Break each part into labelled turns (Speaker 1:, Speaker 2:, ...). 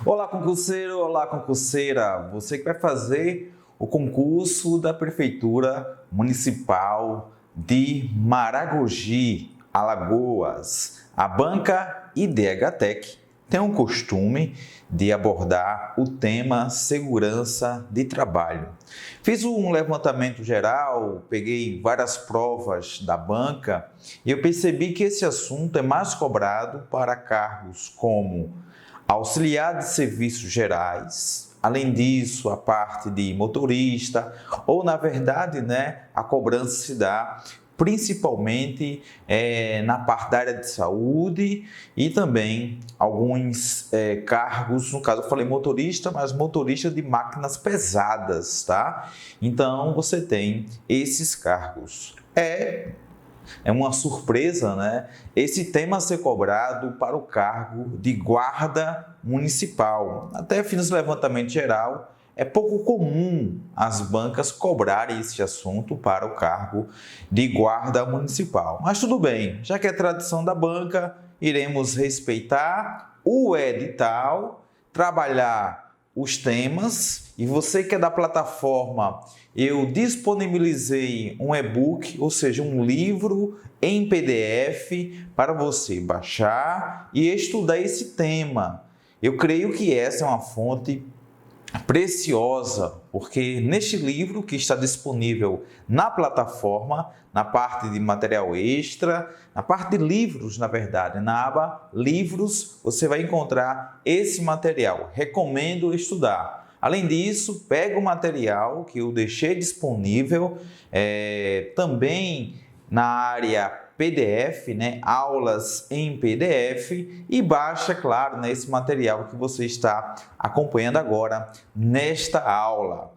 Speaker 1: Olá, concurseiro, olá, concurseira. Você que vai fazer o concurso da Prefeitura Municipal de Maragogi, Alagoas. A banca IDH-Tech tem o costume de abordar o tema segurança de trabalho. Fiz um levantamento geral, peguei várias provas da banca e eu percebi que esse assunto é mais cobrado para cargos como auxiliar de serviços gerais, além disso, a parte de motorista, ou na verdade, a cobrança se dá principalmente na parte da área de saúde e também alguns cargos, no caso eu falei motorista, mas motorista de máquinas pesadas, tá? Então você tem esses cargos. É uma surpresa, esse tema ser cobrado para o cargo de guarda municipal. Até fiz levantamento geral, é pouco comum as bancas cobrarem esse assunto para o cargo de guarda municipal. Mas tudo bem, já que é tradição da banca, iremos respeitar o edital, trabalhar os temas, e você que é da plataforma, eu disponibilizei um e-book, ou seja, um livro em PDF para você baixar e estudar esse tema. Eu creio que essa é uma fonte preciosa, porque neste livro que está disponível na plataforma, na parte de material extra, na parte de livros, na verdade, na aba livros, você vai encontrar esse material. Recomendo estudar. Além disso, pega o material que eu deixei disponível também na área PDF, aulas em PDF, e baixa, claro, esse material que você está acompanhando agora nesta aula.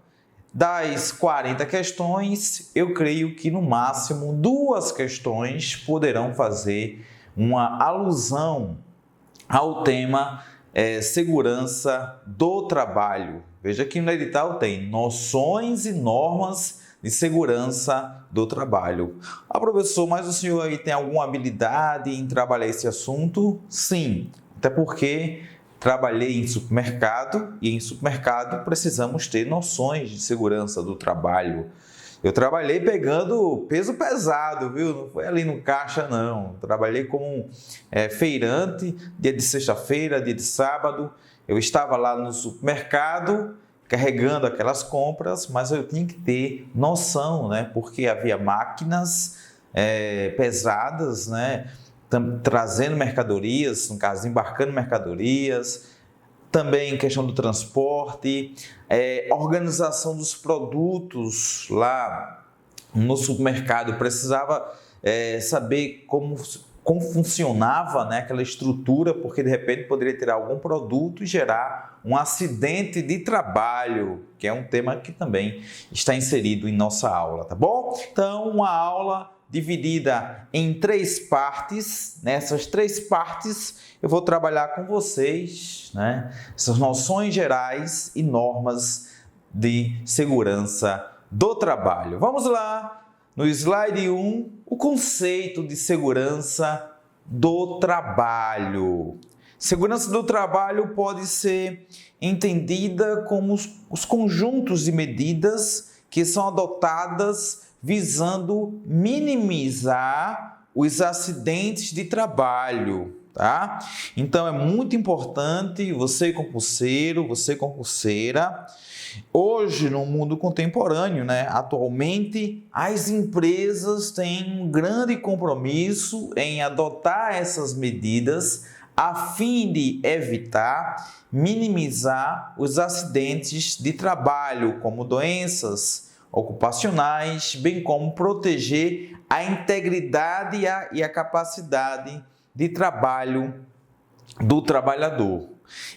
Speaker 1: Das 40 questões, eu creio que no máximo 2 questões poderão fazer uma alusão ao tema segurança do trabalho. Veja que no edital tem noções e normas de segurança do trabalho. Professor, mas o senhor aí tem alguma habilidade em trabalhar esse assunto? Sim, até porque trabalhei em supermercado e em supermercado precisamos ter noções de segurança do trabalho. Eu trabalhei pegando peso pesado, viu? Não foi ali no caixa, não. Trabalhei como feirante, dia de sexta-feira, dia de sábado. Eu estava lá no supermercado carregando aquelas compras, mas eu tinha que ter noção, porque havia máquinas pesadas, trazendo mercadorias, no caso, embarcando mercadorias, também questão do transporte, organização dos produtos lá no supermercado. Eu precisava saber como funcionava aquela estrutura, porque de repente poderia ter algum produto e gerar um acidente de trabalho, que é um tema que também está inserido em nossa aula, tá bom? Então, uma aula dividida em 3 partes. Nessas 3 partes eu vou trabalhar com vocês, essas noções gerais e normas de segurança do trabalho. Vamos lá, no slide 1, o conceito de segurança do trabalho. Segurança do trabalho pode ser entendida como os conjuntos de medidas que são adotadas visando minimizar os acidentes de trabalho, tá? Então é muito importante você concurseiro, você concurseira. Hoje, no mundo contemporâneo, atualmente, as empresas têm um grande compromisso em adotar essas medidas a fim de evitar, minimizar os acidentes de trabalho, como doenças ocupacionais, bem como proteger a integridade e a capacidade de trabalho do trabalhador.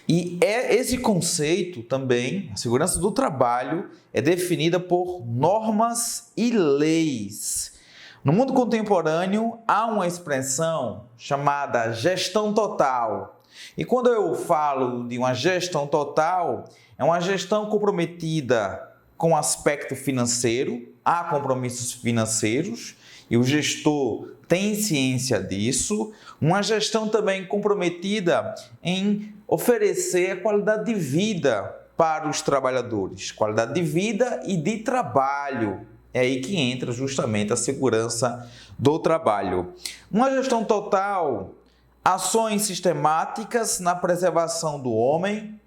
Speaker 1: E esse conceito também, a segurança do trabalho, é definida por normas e leis. No mundo contemporâneo, há uma expressão chamada gestão total. E quando eu falo de uma gestão total, é uma gestão comprometida com o aspecto financeiro, há compromissos financeiros, e o gestor tem ciência disso. Uma gestão também comprometida em oferecer qualidade de vida para os trabalhadores, qualidade de vida e de trabalho. É aí que entra justamente a segurança do trabalho. Uma gestão total, ações sistemáticas na preservação do homem,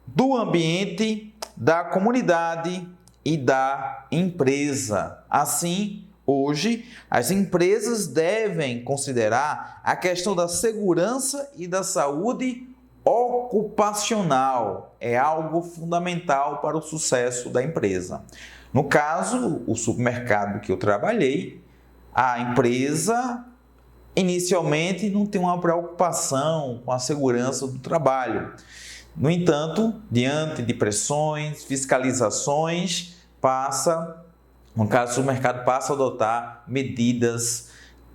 Speaker 1: do ambiente, da comunidade e da empresa. Assim, hoje, as empresas devem considerar a questão da segurança e da saúde ocupacional. É algo fundamental para o sucesso da empresa. No caso, o supermercado que eu trabalhei, a empresa inicialmente não tem uma preocupação com a segurança do trabalho. No entanto, diante de pressões, fiscalizações, no caso, o supermercado passa a adotar medidas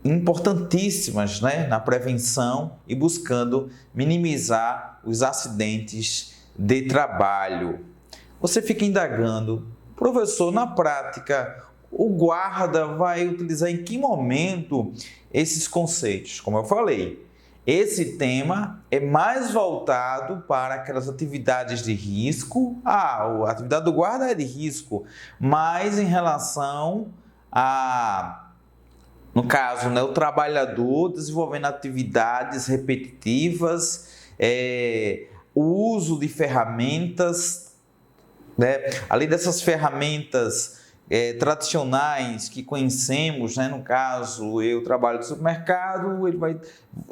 Speaker 1: importantíssimas, na prevenção e buscando minimizar os acidentes de trabalho. Você fica indagando, professor, na prática, o guarda vai utilizar em que momento esses conceitos? Como eu falei, esse tema é mais voltado para aquelas atividades de risco. A atividade do guarda é de risco, mas em relação no caso, o trabalhador desenvolvendo atividades repetitivas, o uso de ferramentas, além dessas ferramentas tradicionais que conhecemos, no caso, eu trabalho no supermercado,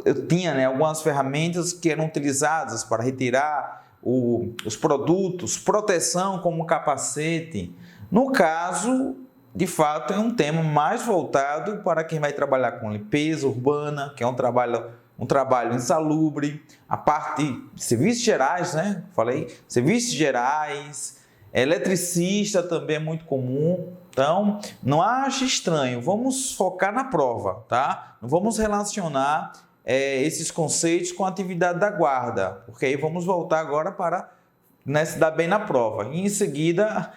Speaker 1: eu tinha algumas ferramentas que eram utilizadas para retirar os produtos, proteção como capacete. No caso, de fato, é um tema mais voltado para quem vai trabalhar com limpeza urbana, que é um trabalho insalubre, a parte de serviços gerais, serviços gerais, eletricista também é muito comum. Então, não ache estranho, vamos focar na prova, tá? Não vamos relacionar esses conceitos com a atividade da guarda, porque aí vamos voltar agora para se dar bem na prova. E em seguida,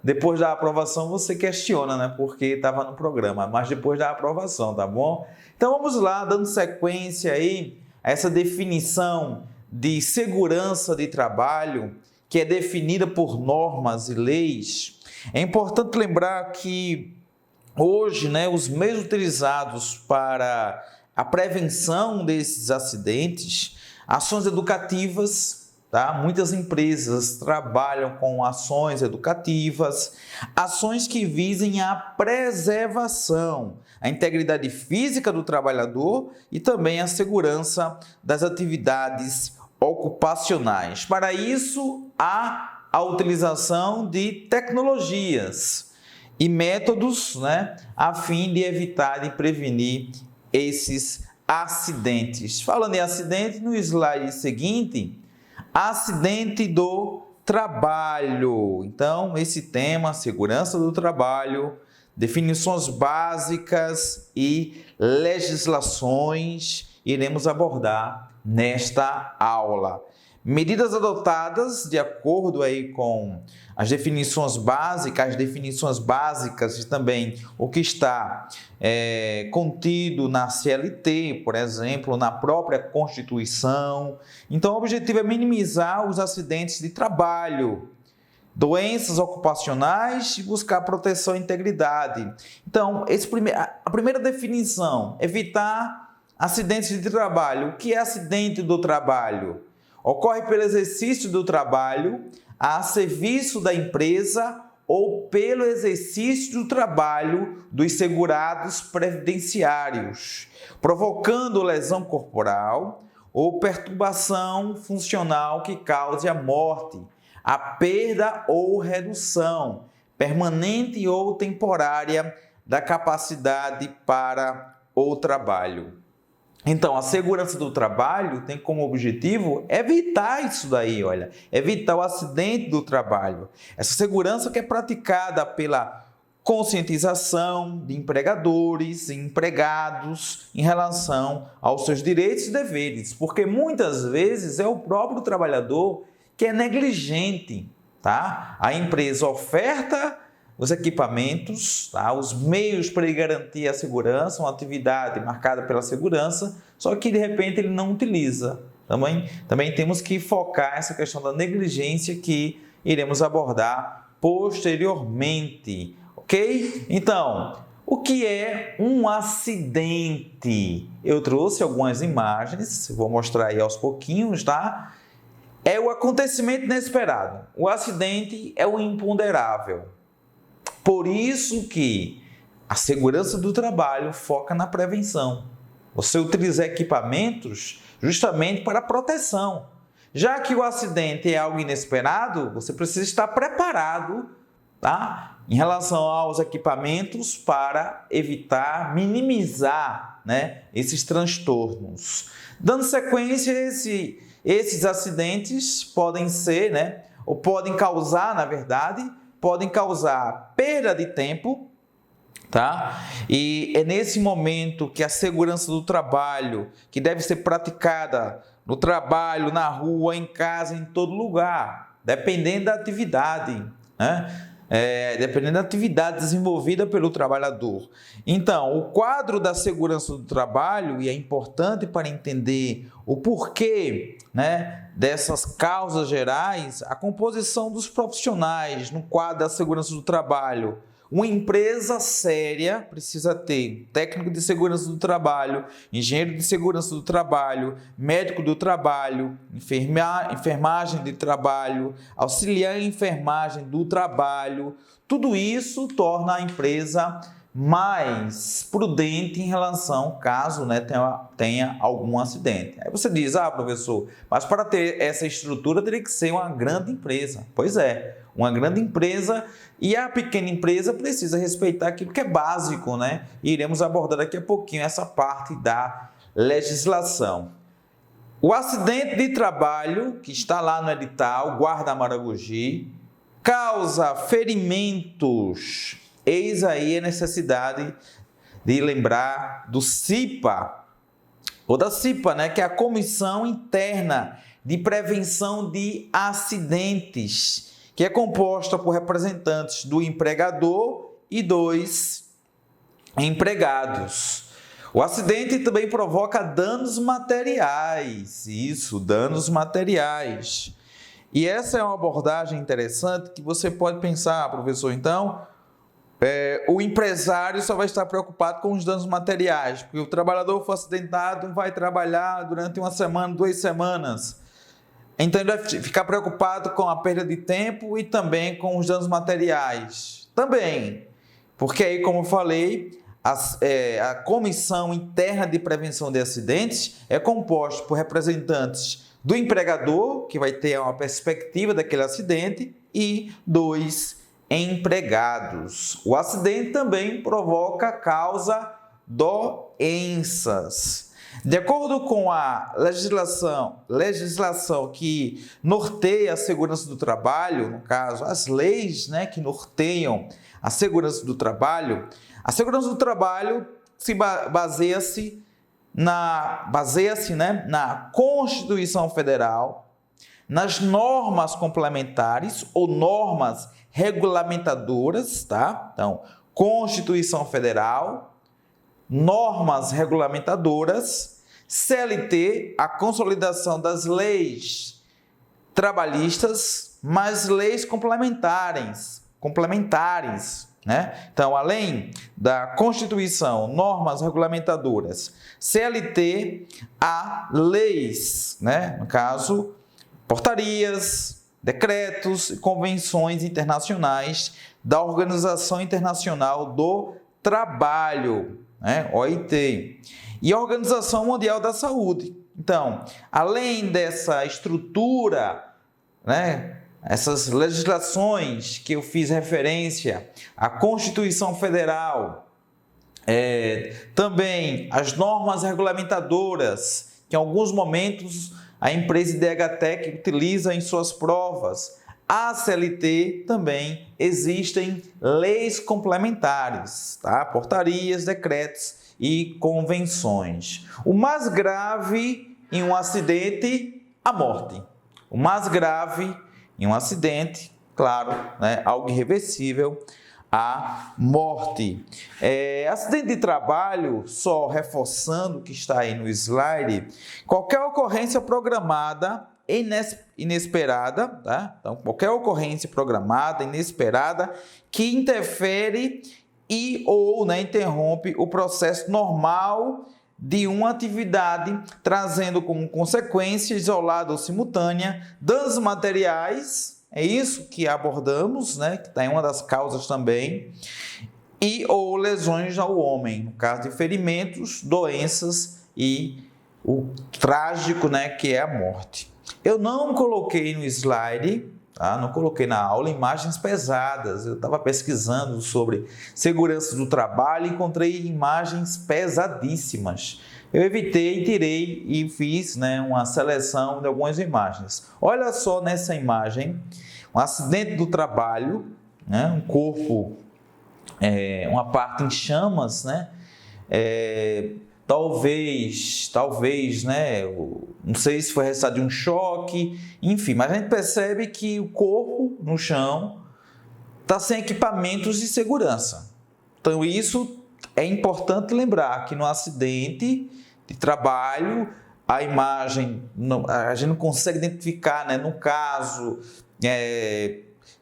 Speaker 1: depois da aprovação, você questiona, porque estava no programa, mas depois da aprovação, tá bom? Então, vamos lá, dando sequência aí a essa definição de segurança de trabalho, que é definida por normas e leis. É importante lembrar que hoje, os meios utilizados para a prevenção desses acidentes, ações educativas, muitas empresas trabalham com ações educativas, ações que visem a preservação, a integridade física do trabalhador e também a segurança das atividades ocupacionais. Para isso, há a utilização de tecnologias e métodos, a fim de evitar e prevenir esses acidentes. Falando em acidente, no slide seguinte, acidente do trabalho. Então, esse tema, segurança do trabalho, definições básicas e legislações, iremos abordar nesta aula. Medidas adotadas de acordo aí com as definições básicas e também o que está contido na CLT, por exemplo, na própria Constituição. Então, o objetivo é minimizar os acidentes de trabalho, doenças ocupacionais e buscar proteção e integridade. Então, a primeira definição, evitar acidentes de trabalho. O que é acidente do trabalho? Ocorre pelo exercício do trabalho a serviço da empresa ou pelo exercício do trabalho dos segurados previdenciários, provocando lesão corporal ou perturbação funcional que cause a morte, a perda ou redução permanente ou temporária da capacidade para o trabalho. Então, a segurança do trabalho tem como objetivo evitar isso daí, evitar o acidente do trabalho. Essa segurança que é praticada pela conscientização de empregadores e empregados em relação aos seus direitos e deveres, porque muitas vezes é o próprio trabalhador que é negligente, A empresa oferta os equipamentos, os meios para ele garantir a segurança, uma atividade marcada pela segurança, só que de repente ele não utiliza. Também temos que focar essa questão da negligência que iremos abordar posteriormente, ok? Então, o que é um acidente? Eu trouxe algumas imagens, vou mostrar aí aos pouquinhos, tá? É o acontecimento inesperado. O acidente é o imponderável. Por isso que a segurança do trabalho foca na prevenção. Você utiliza equipamentos justamente para proteção. Já que o acidente é algo inesperado, você precisa estar preparado, tá? Em relação aos equipamentos para evitar, minimizar, né, esses transtornos. Dando sequência, esses acidentes podem ser, né, ou podem causar, na verdade, podem causar perda de tempo, tá? E é nesse momento que a segurança do trabalho, que deve ser praticada no trabalho, na rua, em casa, em todo lugar, dependendo da atividade, né? Dependendo da atividade desenvolvida pelo trabalhador. Então, o quadro da segurança do trabalho, e é importante para entender o porquê, né, dessas causas gerais, a composição dos profissionais no quadro da segurança do trabalho. Uma empresa séria precisa ter técnico de segurança do trabalho, engenheiro de segurança do trabalho, médico do trabalho, enfermagem de trabalho, auxiliar em enfermagem do trabalho. Tudo isso torna a empresa mais prudente em relação caso, né, tenha algum acidente. Aí você diz, professor, mas para ter essa estrutura teria que ser uma grande empresa. Pois é, uma grande empresa, e a pequena empresa precisa respeitar aquilo que é básico, né? E iremos abordar daqui a pouquinho essa parte da legislação. O acidente de trabalho, que está lá no edital, guarda Maragogi, causa ferimentos. Eis aí a necessidade de lembrar do CIPA, ou da CIPA, né? Que é a Comissão Interna de Prevenção de Acidentes, que é composta por representantes do empregador e dos empregados. O acidente também provoca danos materiais, danos materiais. E essa é uma abordagem interessante que você pode pensar, professor, então, o empresário só vai estar preocupado com os danos materiais, porque o trabalhador for acidentado vai trabalhar durante uma semana, 2 semanas. Então, ele vai ficar preocupado com a perda de tempo e também com os danos materiais. Também, porque aí, como eu falei, a Comissão Interna de Prevenção de Acidentes é composta por representantes do empregador, que vai ter uma perspectiva daquele acidente, e dos empregados. O acidente também provoca causa doenças. De acordo com a legislação que norteia a segurança do trabalho, no caso, as leis, né, que norteiam a segurança do trabalho, a segurança do trabalho baseia-se na Constituição Federal, nas normas complementares ou normas regulamentadoras, tá? Então, Constituição Federal, normas regulamentadoras, CLT, a consolidação das leis trabalhistas, mas leis complementares, né? Então, além da Constituição, normas regulamentadoras, CLT, há leis, né? No caso, portarias, decretos e convenções internacionais da Organização Internacional do Trabalho, né? OIT, e a Organização Mundial da Saúde. Então, além dessa estrutura, né, essas legislações que eu fiz referência, a Constituição Federal, também as normas regulamentadoras, que em alguns momentos a empresa IDHTEC utiliza em suas provas, a CLT também existem leis complementares, tá? Portarias, decretos e convenções. O mais grave em um acidente, a morte. O mais grave em um acidente, claro, né, algo irreversível, a morte. Acidente de trabalho, só reforçando o que está aí no slide, qualquer ocorrência programada inesperada, tá? Então, qualquer ocorrência programada, inesperada, que interfere ou interrompe o processo normal de uma atividade, trazendo como consequência isolada ou simultânea danos materiais, é isso que abordamos, né? Que é uma das causas também, e ou lesões ao homem, no caso de ferimentos, doenças e o trágico, né, que é a morte. Eu não coloquei no slide, tá? Não coloquei na aula imagens pesadas. Eu estava pesquisando sobre segurança do trabalho e encontrei imagens pesadíssimas. Eu evitei, tirei e fiz, né, uma seleção de algumas imagens. Olha só nessa imagem, um acidente do trabalho, né, um corpo, uma parte em chamas, né? Talvez, né? Não sei se foi resultado de um choque, enfim, mas a gente percebe que o corpo no chão está sem equipamentos de segurança. Então, isso é importante lembrar que no acidente de trabalho, a imagem, a gente não consegue identificar, né? No caso,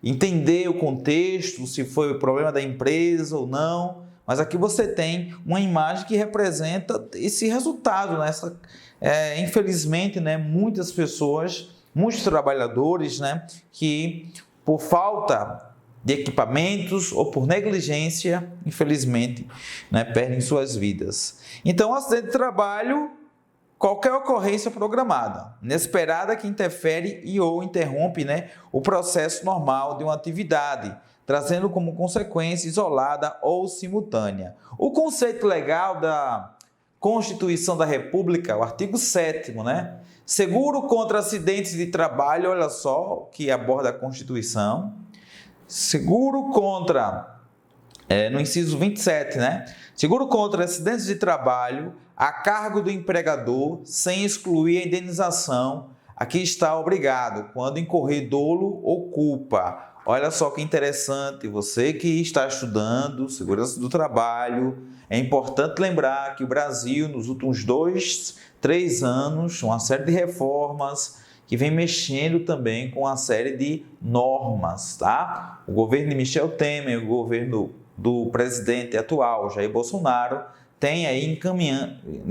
Speaker 1: entender o contexto, se foi o problema da empresa ou não. Mas aqui você tem uma imagem que representa esse resultado, né? Infelizmente, né, muitas pessoas, muitos trabalhadores, né, que por falta de equipamentos ou por negligência, infelizmente, né, perdem suas vidas. Então, acidente de trabalho, qualquer ocorrência programada, inesperada, que interfere ou interrompe, né, o processo normal de uma atividade, trazendo como consequência isolada ou simultânea. O conceito legal da Constituição da República, o artigo 7º, né? Seguro contra acidentes de trabalho, olha só o que aborda a Constituição. Seguro contra, no inciso 27, né? Seguro contra acidentes de trabalho a cargo do empregador, sem excluir a indenização a que está obrigado, quando incorrer dolo ou culpa. Olha só que interessante, você que está estudando segurança do trabalho, é importante lembrar que o Brasil, nos últimos 2, 3 anos, uma série de reformas que vem mexendo também com uma série de normas, tá? O governo de Michel Temer, o governo do presidente atual, Jair Bolsonaro,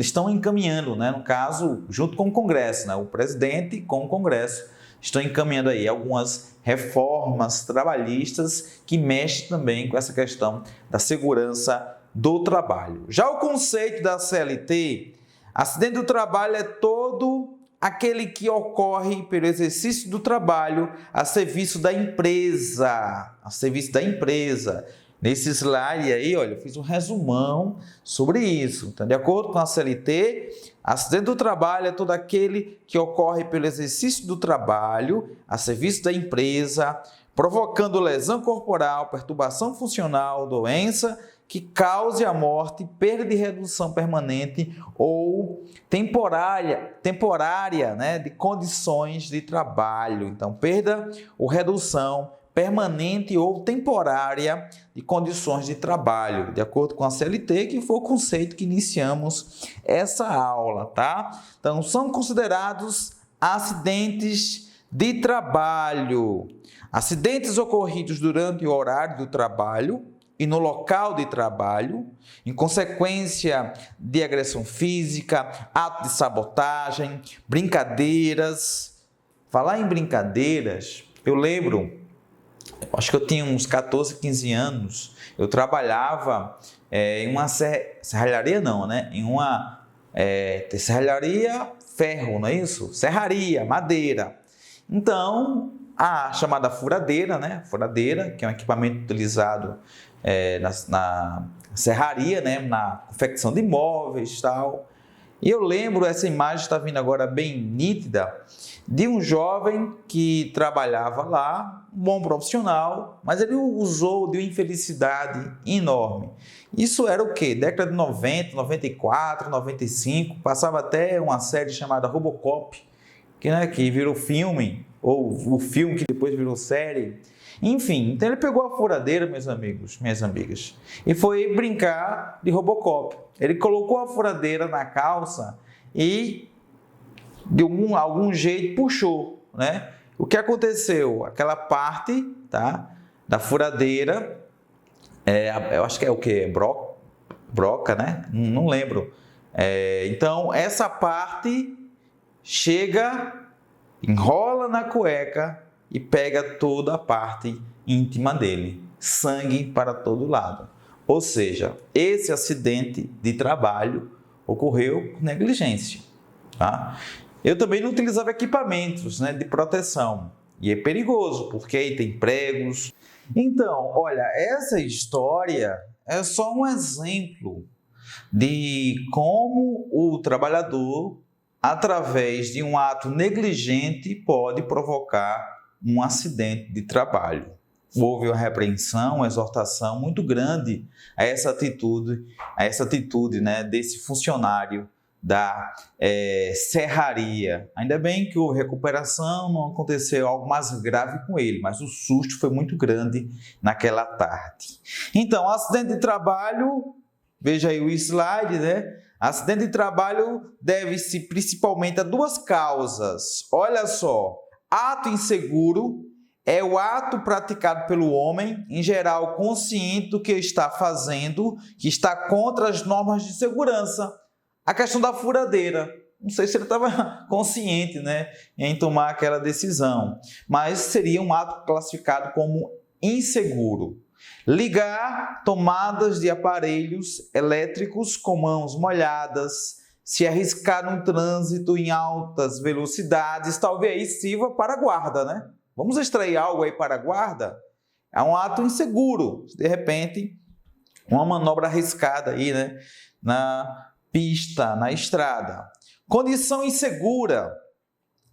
Speaker 1: estão encaminhando, né? No caso, junto com o Congresso, né? O presidente com o Congresso estão encaminhando aí algumas reformas trabalhistas que mexem também com essa questão da segurança do trabalho. Já o conceito da CLT, acidente do trabalho é todo aquele que ocorre pelo exercício do trabalho a serviço da empresa, Nesse slide aí, olha, eu fiz um resumão sobre isso. Então, de acordo com a CLT, acidente do trabalho é todo aquele que ocorre pelo exercício do trabalho a serviço da empresa, provocando lesão corporal, perturbação funcional, doença que cause a morte, perda de redução permanente ou temporária, né, de condições de trabalho. Então, perda ou redução permanente ou temporária de condições de trabalho, de acordo com a CLT, que foi o conceito que iniciamos essa aula, tá? Então, são considerados acidentes de trabalho. Acidentes ocorridos durante o horário do trabalho e no local de trabalho, em consequência de agressão física, ato de sabotagem, brincadeiras. Falar em brincadeiras, eu lembro, acho que eu tinha uns 14, 15 anos, eu trabalhava em uma serralharia, não, né? Em uma serralharia ferro, não é isso? Serraria, madeira. Então, a chamada furadeira, né? Furadeira, que é um equipamento utilizado na serraria, né? Na confecção de móveis e tal. E eu lembro, essa imagem está vindo agora bem nítida, de um jovem que trabalhava lá, um bom profissional, mas ele usou de uma infelicidade enorme. Isso era o quê? Década de 90, 94, 95, passava até uma série chamada Robocop, que virou filme, ou o filme que depois virou série. Enfim, então ele pegou a furadeira, meus amigos, minhas amigas, e foi brincar de Robocop. Ele colocou a furadeira na calça e de algum jeito puxou, né? O que aconteceu? Aquela parte, tá, da furadeira, eu acho que é o que? Broca, né? Não lembro. Então, essa parte chega, enrola na cueca e pega toda a parte íntima dele. Sangue para todo lado. Ou seja, esse acidente de trabalho ocorreu por negligência, tá? Eu também não utilizava equipamentos, né, de proteção. E é perigoso, porque aí tem pregos. Então, olha, essa história é só um exemplo de como o trabalhador, através de um ato negligente, pode provocar um acidente de trabalho. Houve uma repreensão, uma exortação muito grande a essa atitude, né, desse funcionário da serraria. Ainda bem que houve recuperação, não aconteceu algo mais grave com ele, mas o susto foi muito grande naquela tarde. Então, acidente de trabalho, veja aí o slide, né? Acidente de trabalho deve-se principalmente a duas causas. Olha só, ato inseguro é o ato praticado pelo homem, em geral consciente do que está fazendo, que está contra as normas de segurança. A questão da furadeira, não sei se ele estava consciente, né, em tomar aquela decisão, mas seria um ato classificado como inseguro. Ligar tomadas de aparelhos elétricos com mãos molhadas, se arriscar no trânsito em altas velocidades, talvez sirva para a guarda, né? Vamos extrair algo aí para a guarda? É um ato inseguro, de repente, uma manobra arriscada aí, né, na pista, na estrada. Condição insegura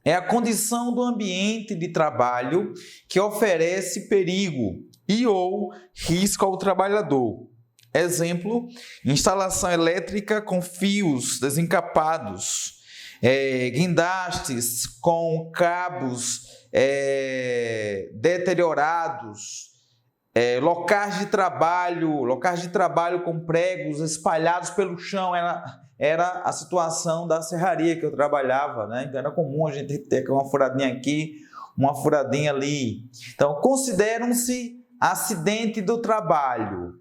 Speaker 1: é a condição do ambiente de trabalho que oferece perigo e ou risco ao trabalhador. Exemplo, instalação elétrica com fios desencapados, guindastes com cabos deteriorados, locais de trabalho com pregos espalhados pelo chão. Era a situação da serraria que eu trabalhava, né? Então era comum a gente ter uma furadinha aqui, uma furadinha ali. Então, consideram-se acidente do trabalho.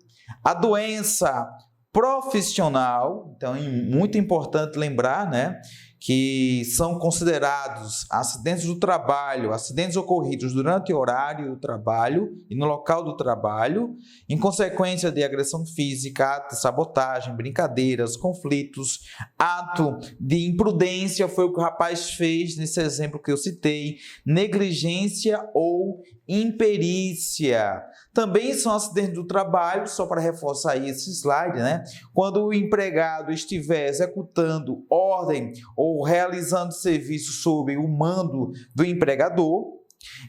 Speaker 1: A doença profissional, então é muito importante lembrar, né, que são considerados acidentes do trabalho, acidentes ocorridos durante o horário do trabalho e no local do trabalho, em consequência de agressão física, ato de sabotagem, brincadeiras, conflitos, ato de imprudência, foi o que o rapaz fez nesse exemplo que eu citei, negligência ou imperícia. Também são acidentes do trabalho, só para reforçar aí esse slide, né? Quando o empregado estiver executando ordem ou realizando serviço sob o mando do empregador,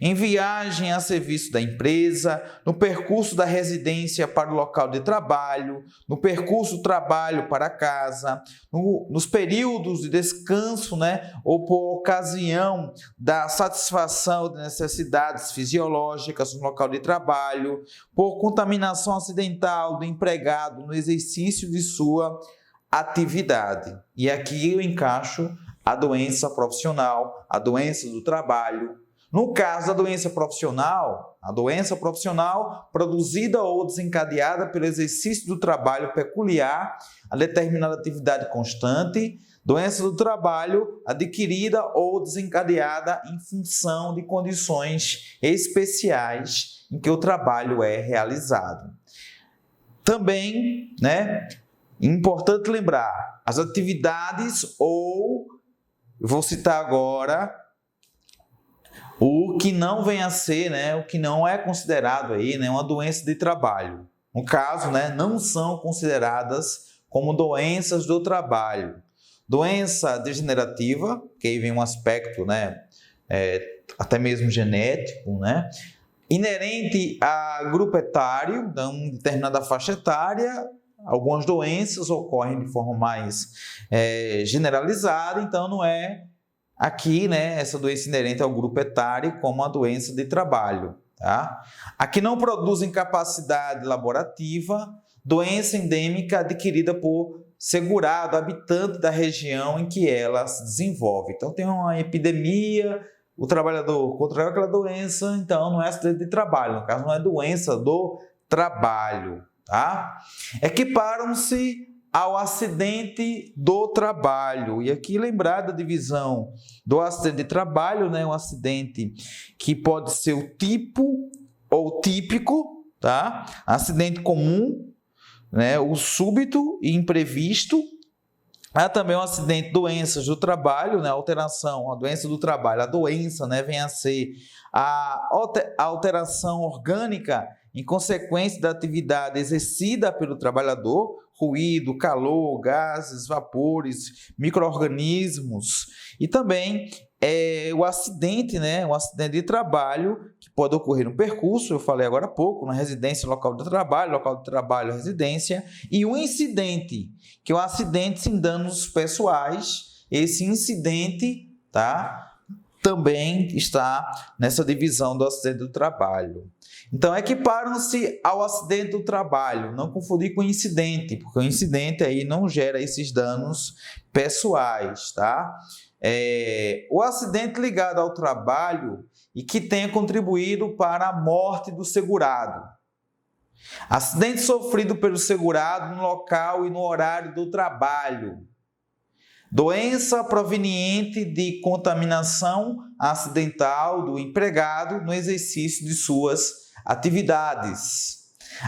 Speaker 1: em viagem a serviço da empresa, no percurso da residência para o local de trabalho, no percurso do trabalho para casa, nos períodos de descanso, né, ou por ocasião da satisfação de necessidades fisiológicas no local de trabalho, por contaminação acidental do empregado no exercício de sua atividade. E aqui eu encaixo a doença profissional, a doença do trabalho. No caso da doença profissional, a doença profissional produzida ou desencadeada pelo exercício do trabalho peculiar a determinada atividade constante, doença do trabalho adquirida ou desencadeada em função de condições especiais em que o trabalho é realizado. Também, né, importante lembrar, as atividades ou, vou citar agora, o que não vem a ser, né, o que não é considerado aí, né, uma doença de trabalho. No caso, né, não são consideradas como doenças do trabalho. Doença degenerativa, que aí vem um aspecto, né, até mesmo genético, né, inerente a grupo etário, então, determinada faixa etária. Algumas doenças ocorrem de forma mais generalizada, então não é aqui, né, essa doença inerente ao grupo etário como a doença de trabalho. tá? A que não produzem capacidade laborativa, doença endêmica adquirida por segurado, habitante da região em que ela se desenvolve. Então, tem uma epidemia, o trabalhador contraiu aquela doença, então não é acidente de trabalho, no caso não é doença do trabalho, tá? Equiparam-se ao acidente do trabalho. E aqui lembrar da divisão do acidente de trabalho, né? Um acidente que pode ser o tipo ou típico, tá? Acidente comum, né? O súbito e imprevisto. Há também um acidente, doenças do trabalho, né? Alteração, a doença do trabalho, a doença, né? Vem a ser a alteração orgânica em consequência da atividade exercida pelo trabalhador, ruído, calor, gases, vapores, micro-organismos, e também o acidente, né? Um acidente de trabalho que pode ocorrer no percurso, eu falei agora há pouco, na residência, local de trabalho, residência, e o incidente, que é um acidente sem danos pessoais. Esse incidente, tá? Também está nessa divisão do acidente do trabalho. Então, equiparam-se ao acidente do trabalho, não confundir com incidente, porque o incidente aí não gera esses danos pessoais, tá? O acidente ligado ao trabalho e que tenha contribuído para a morte do segurado. Acidente sofrido pelo segurado no local e no horário do trabalho. Doença proveniente de contaminação acidental do empregado no exercício de suas atividades.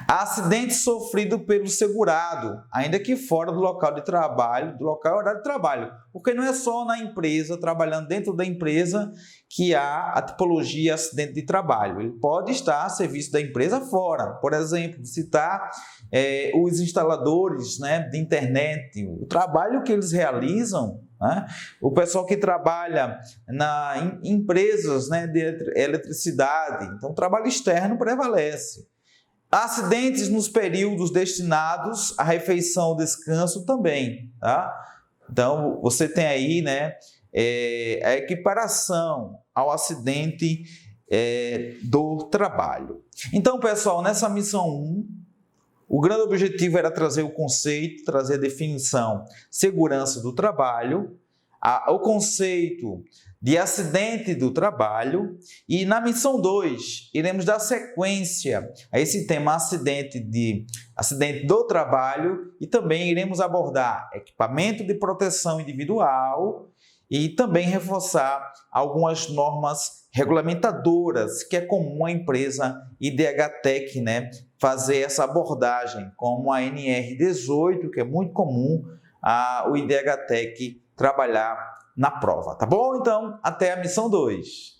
Speaker 1: Acidente sofrido pelo segurado, ainda que fora do local de trabalho, do local e horário de trabalho, porque não é só na empresa, trabalhando dentro da empresa, que há a tipologia acidente de trabalho. Ele pode estar a serviço da empresa fora. Por exemplo, citar os instaladores, né, de internet, o trabalho que eles realizam, né? O pessoal que trabalha em empresas, né, de eletricidade. Então, o trabalho externo prevalece. Acidentes nos períodos destinados à refeição ou descanso também, tá? Então, você tem aí, né, a equiparação ao acidente do trabalho. Então, pessoal, nessa missão 1, o grande objetivo era trazer o conceito, trazer a definição segurança do trabalho, o conceito de acidente do trabalho, e na missão 2 iremos dar sequência a esse tema acidente do trabalho, e também iremos abordar equipamento de proteção individual e também reforçar algumas normas regulamentadoras que é comum à empresa IDH-TEC, né, fazer essa abordagem, como a NR18, que é muito comum o IDH-TEC trabalhar na prova, tá bom? Então, até a missão 2.